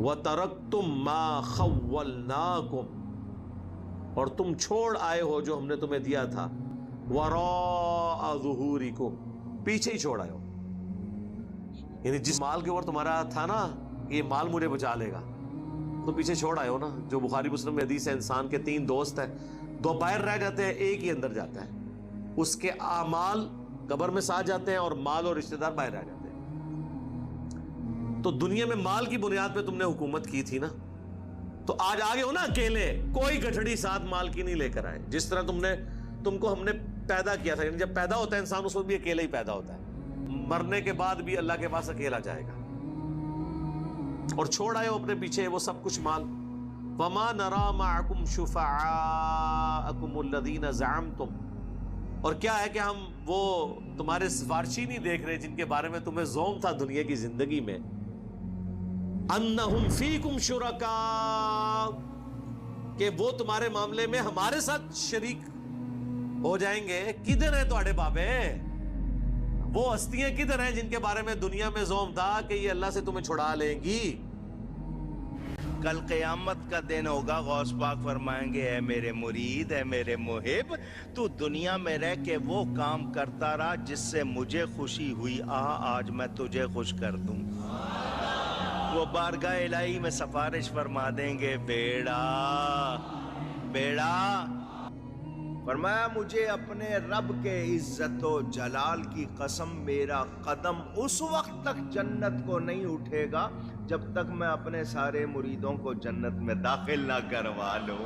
وَتَرَكْتُمْ مَا خَوَّلْنَاكُمْ، اور تم چھوڑ آئے ہو جو ہم نے تمہیں دیا تھا، وَرَاءَ ظُهُورِكُمْ، پیچھے ہی چھوڑ آئے ہو، یعنی جس مال کے اوپر تمہارا تھا نا یہ مال مجھے بچا لے گا، تو پیچھے چھوڑ آئے ہو نا. جو بخاری مسلم میں حدیث ہے، انسان کے 3 دوست ہیں، 2 باہر رہ جاتے ہیں، ایک ہی اندر جاتا ہے، اس کے اعمال قبر میں ساتھ جاتے ہیں اور مال اور رشتہ دار باہر رہ جاتے ہیں. تو دنیا میں مال کی بنیاد پہ تم نے حکومت کی تھی نا، تو آج آگے ہو نا اکیلے، کوئی گٹھڑی ساتھ مال کی نہیں لے کر آئے. جس طرح تم کو ہم نے پیدا کیا تھا، یعنی جب پیدا ہوتا ہے انسان اس وقت بھی اکیلے ہی پیدا ہوتا ہے، مرنے کے بعد بھی اللہ کے پاس اکیلا جائے گا. اور چھوڑ آئے ہو اپنے پیچھے وہ سب کچھ مال. وَمَا نَرَى مَعَكُمْ شُفَعَاءَكُمُ الَّذِينَ زَعَمْتُمْ، اور کیا ہے کہ ہم وہ تمہارے سفارشی نہیں دیکھ رہے جن کے بارے میں تمہیں زوم تھا دنیا کی زندگی میں، انہم فیکم شرکاء، کہ وہ تمہارے معاملے میں ہمارے ساتھ شریک ہو جائیں گے. کدھر ہیں تمہارے بابے؟ وہ ہستیاں کدھر ہیں جن کے بارے میں دنیا میں زوم تھا کہ یہ اللہ سے تمہیں چھڑا لیں گی؟ کل قیامت کا دن ہوگا، غوث پاک فرمائیں گے اے میرے مرید، اے میرے محب، تو دنیا میں رہ کے وہ کام کرتا رہا جس سے مجھے خوشی ہوئی، آج میں تجھے خوش کر دوں. وہ بارگاہ الہی میں سفارش فرما دیں گے، بیڑا بیڑا. فرمایا مجھے اپنے رب کے عزت و جلال کی قسم، میرا قدم اس وقت تک جنت کو نہیں اٹھے گا جب تک میں اپنے سارے مریدوں کو جنت میں داخل نہ کروا لوں.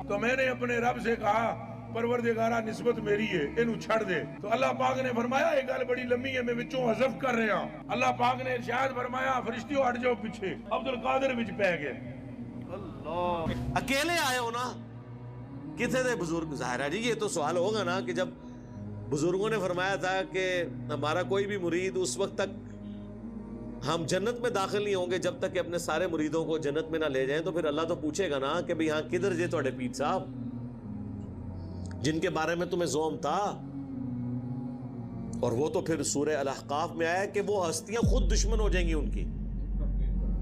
تو میں نے اپنے رب سے کہا پروردگارہ نسبت میری ہے، انہوں چھڑ دے. تو اللہ پاک نے فرمایا ایک گل بڑی لمبی ہے، میں وچوں حذف کر رہا ہوں. اللہ پاک نے ارشاد فرمایا فرشتیوں ہٹ جاؤ پیچھے، عبد القادر وچ پہ گئے. اللہ، اکیلے آئے ہو نا، کتنے تھے بزرگ؟ ظاہر ہے جی یہ تو سوال ہوگا نا کہ جب بزرگوں نے فرمایا تھا کہ ہمارا کوئی بھی مرید اس وقت تک ہم جنت میں داخل نہیں ہوں گے جب تک کہ اپنے سارے مریدوں کو جنت میں نہ لے جائیں، تو پھر اللہ تو پوچھے گا نا کہ بھئی ہاں کدھر جے تھوڑے پیر صاحب جن کے بارے میں تمہیں زوم تھا. اور وہ تو پھر سورہ الاحقاف میں آیا کہ وہ ہستیاں خود دشمن ہو جائیں گی ان کی.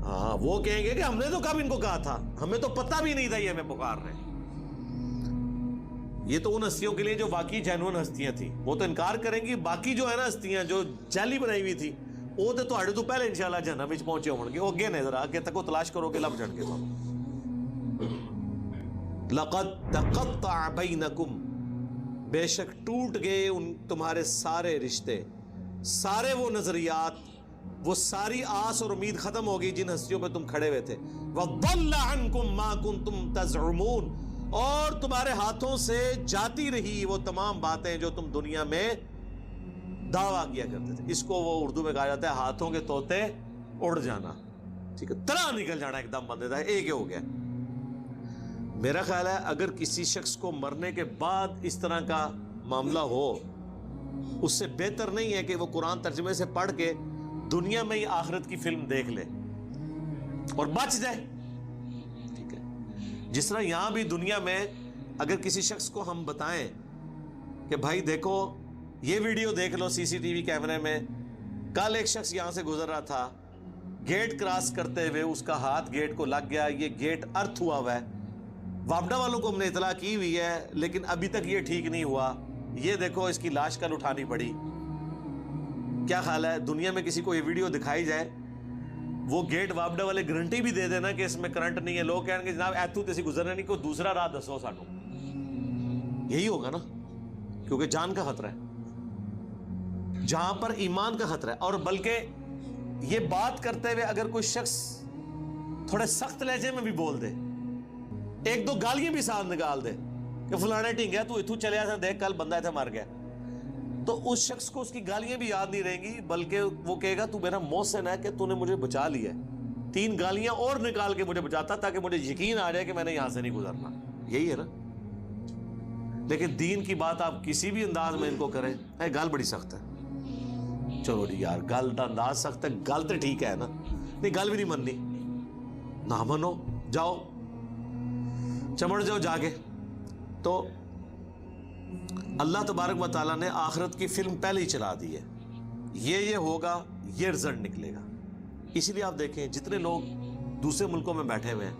ہاں وہ کہیں گے کہ ہم نے تو کب ان کو کہا تھا، ہمیں تو پتہ بھی نہیں تھا یہ ہمیں پکار رہے ہیں. یہ تو ان ہستیوں کے لیے جو واقعی جینون ہستیاں تھیں، وہ تو انکار کریں گی. باقی جو ہے نا ہستیاں جو جعلی بنائی ہوئی تھی، وہ تو تہاڈے تو پہلے انشاءاللہ جہنم وچ پہنچے ہون گے. وہ اگے نے ذرا کہ تکو تلاش کرو کہ لب جان کے. تو لقد تقطع بینکم، بے شک ٹوٹ گئے ان تمہارے سارے رشتے، سارے وہ نظریات، وہ ساری آس اور امید ختم ہو گئی جن ہستیوں پہ تم کھڑے ہوئے تھے. وضل عنکم ما کنتم تزعمون، اور تمہارے ہاتھوں سے جاتی رہی وہ تمام باتیں جو تم دنیا میں دعویٰ کیا کرتے تھے. اس کو وہ اردو میں کہا جاتا ہے ہاتھوں کے طوطے اڑ جانا. ٹھیک ہے، طرح نکل جانا ایک دم بندے تھا، ایک ہی ہو گیا. میرا خیال ہے اگر کسی شخص کو مرنے کے بعد اس طرح کا معاملہ ہو، اس سے بہتر نہیں ہے کہ وہ قرآن ترجمے سے پڑھ کے دنیا میں ہی آخرت کی فلم دیکھ لے اور بچ جائے. ٹھیک ہے، جس طرح یہاں بھی دنیا میں اگر کسی شخص کو ہم بتائیں کہ بھائی دیکھو یہ ویڈیو دیکھ لو سی سی ٹی وی کیمرے میں، کل ایک شخص یہاں سے گزر رہا تھا، گیٹ کراس کرتے ہوئے اس کا ہاتھ گیٹ کو لگ گیا، یہ گیٹ ارتھ ہوا ہوا ہے، وابڈا والوں کو ہم نے اطلاع کی ہوئی ہے لیکن ابھی تک یہ ٹھیک نہیں ہوا، یہ دیکھو اس کی لاش کل اٹھانی پڑی. کیا خیال ہے دنیا میں کسی کو یہ ویڈیو دکھائی جائے، وہ گیٹ وابڈا والے گارنٹی بھی دے دینا کہ اس میں کرنٹ نہیں ہے، لوگ کہیں گے جناب ایتھو تے گزرنے نہیں، کوئی دوسرا راہ دسو سانو. یہی ہوگا نا، کیونکہ جان کا خطرہ ہے، جہاں پر ایمان کا خطرہ ہے. اور بلکہ یہ بات کرتے ہوئے اگر کوئی شخص تھوڑے سخت لہجے میں بھی بول دے، ایک دو گالیاں بھی ساتھ نکال دے کہ فلانے ٹھنگیا تو اتھو چلے آتا دیکھ کل بندہ ایتھے مر گیا، تو اس شخص کو اس کی گالیاں بھی یاد نہیں رہیں گی، بلکہ وہ کہے گا تو میرا محسن ہے کہ تو نے مجھے بچا لیا ہے، 3 گالیاں اور نکال کے مجھے بچاتا تاکہ مجھے یقین آ جائے کہ میں نے یہاں سے نہیں گزرنا. یہی ہے نا. لیکن دین کی بات آپ کسی بھی انداز میں ان کو کریں، گال بڑی سخت ہے، چلو جی یار گل کا انداز سخت ہے، گل تو ٹھیک ہے نا، نہیں گل بھی نہیں مننی، نہ منو، جاؤ چمڑ جاؤ جا کے. تو اللہ تبارک و تعالیٰ نے آخرت کی فلم پہلے ہی چلا دی ہے، یہ ہوگا، یہ رزلٹ نکلے گا. اسی لیے آپ دیکھیں جتنے لوگ دوسرے ملکوں میں بیٹھے ہوئے ہیں.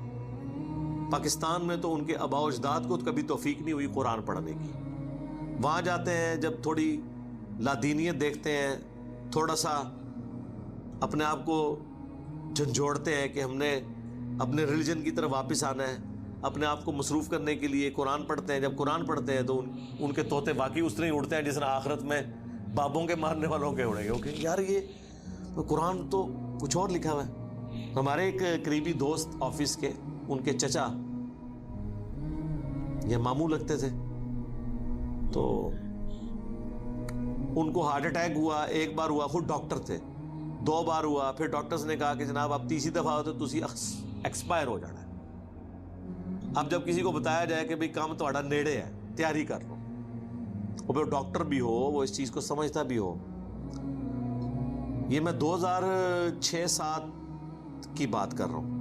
پاکستان میں تو ان کے آباء و اجداد کو کبھی توفیق نہیں ہوئی قرآن پڑھنے کی. وہاں جاتے ہیں جب تھوڑی لادینیت دیکھتے ہیں, تھوڑا سا اپنے آپ کو جھنجھوڑتے ہیں کہ ہم نے اپنے ریلیجن کی طرف واپس آنا ہے, اپنے آپ کو مصروف کرنے کے لیے قرآن پڑھتے ہیں. جب قرآن پڑھتے ہیں تو ان کے طوطے باقی اس طرح ہی اڑتے ہیں جس طرح آخرت میں بابوں کے مارنے والوں کے اڑیں گے. اوکے یار یہ قرآن تو کچھ اور لکھا ہوا ہے. ہمارے ایک قریبی دوست آفس کے, ان کے چچا یہ ماموں لگتے تھے, تو ان کو ہارٹ اٹیک ہوا. ایک بار ہوا, خود ڈاکٹر تھے, 2 بار ہوا. پھر ڈاکٹرز نے کہا کہ جناب آپ تیسری دفعہ ہو تو تسی ایکسپائر ہو جانا ہے. اب جب کسی کو بتایا جائے کہ بھئی کام تہاڈا نیڑے ہے, تیاری کر لو, اور پھر ڈاکٹر بھی ہو, وہ اس چیز کو سمجھتا بھی ہو. یہ میں 2006-07 کی بات کر رہا ہوں.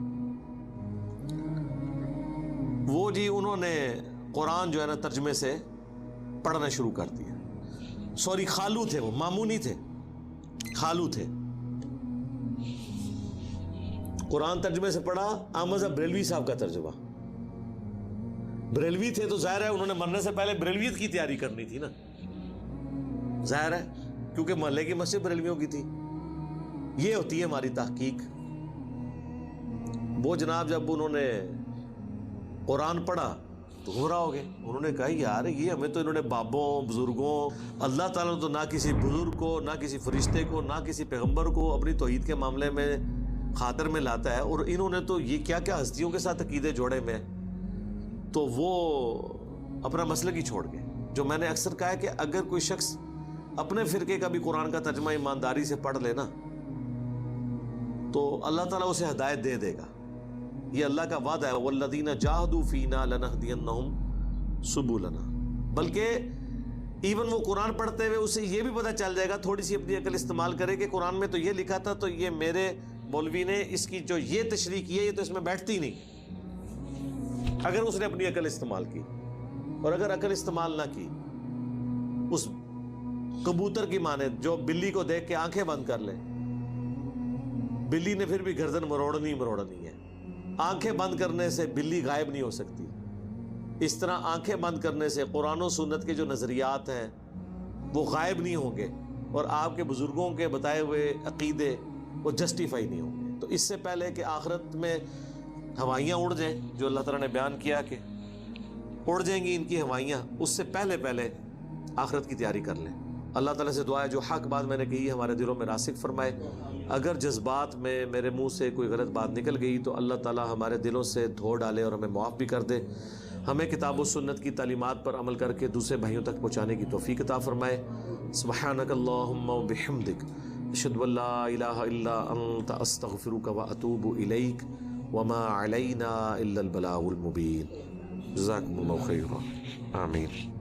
وہ جی انہوں نے قرآن جو ہے نا ترجمے سے پڑھنا شروع کر دیا. سوری خالو تھے, وہ ماموں نہیں تھے, خالو تھے. قرآن ترجمے سے پڑھا. احمد صاحب بریلوی صاحب کا ترجمہ. بریلوی تھے تو ظاہر ہے انہوں نے مرنے سے پہلے بریلویت کی تیاری کرنی تھی نا, ظاہر ہے, کیونکہ محلے کی مسجد بریلویوں کی تھی. یہ ہوتی ہے ہماری تحقیق. وہ جناب جب انہوں نے قرآن پڑھا تو گمراہ ہو گئے. انہوں نے کہا یار یہ ہمیں تو انہوں نے بابوں بزرگوں, اللہ تعالیٰ نے تو نہ کسی بزرگ کو, نہ کسی فرشتے کو, نہ کسی پیغمبر کو اپنی توحید کے معاملے میں خاطر میں لاتا ہے, اور انہوں نے تو یہ کیا کیا ہستیوں کے ساتھ عقیدے جوڑے میں. تو وہ اپنا مسلک ہی چھوڑ گئے. جو میں نے اکثر کہا ہے کہ اگر کوئی شخص اپنے فرقے کا بھی قرآن کا ترجمہ ایمانداری سے پڑھ لے نا تو اللہ تعالیٰ اسے ہدایت دے دے گا. یہ اللہ کا وعدہ ہے, والذین جاہدوا فینا لنہدینہم سبلنا. بلکہ ایون وہ قرآن پڑھتے ہوئے اسے یہ بھی پتہ چل جائے گا, تھوڑی سی اپنی عقل استعمال کرے کہ قرآن میں تو یہ لکھا تھا, تو یہ میرے مولوی نے اس کی جو یہ تشریح کی ہے یہ تو اس میں بیٹھتی نہیں, اگر اس نے اپنی عقل استعمال کی. اور اگر عقل استعمال نہ کی, اس کبوتر کی مانند جو بلی کو دیکھ کے آنکھیں بند کر لے, بلی نے پھر بھی گردن مروڑنی ہے. آنکھیں بند کرنے سے بلی غائب نہیں ہو سکتی. اس طرح آنکھیں بند کرنے سے قرآن و سنت کے جو نظریات ہیں وہ غائب نہیں ہوں گے, اور آپ کے بزرگوں کے بتائے ہوئے عقیدے وہ جسٹیفائی نہیں ہوں گے. تو اس سے پہلے کہ آخرت میں ہوائیاں اڑ جائیں, جو اللہ تعالیٰ نے بیان کیا کہ اڑ جائیں گی ان کی ہوائیاں, اس سے پہلے آخرت کی تیاری کر لیں. اللہ تعالیٰ سے دعا ہے جو حق بات میں نے کہی ہمارے دلوں میں راسخ فرمائے. اگر جذبات میں میرے منہ سے کوئی غلط بات نکل گئی تو اللہ تعالیٰ ہمارے دلوں سے دھو ڈالے اور ہمیں معاف بھی کر دے. ہمیں کتاب و سنت کی تعلیمات پر عمل کر کے دوسرے بھائیوں تک پہنچانے کی توفیق عطا فرمائے. سبحانک اللہم و بحمدک, اشہد ان لا الہ الا انت, استغفرک و اتوب الیک, وما علینا الا البلاغ المبین. جزاکم اللہ خیرا. آمین.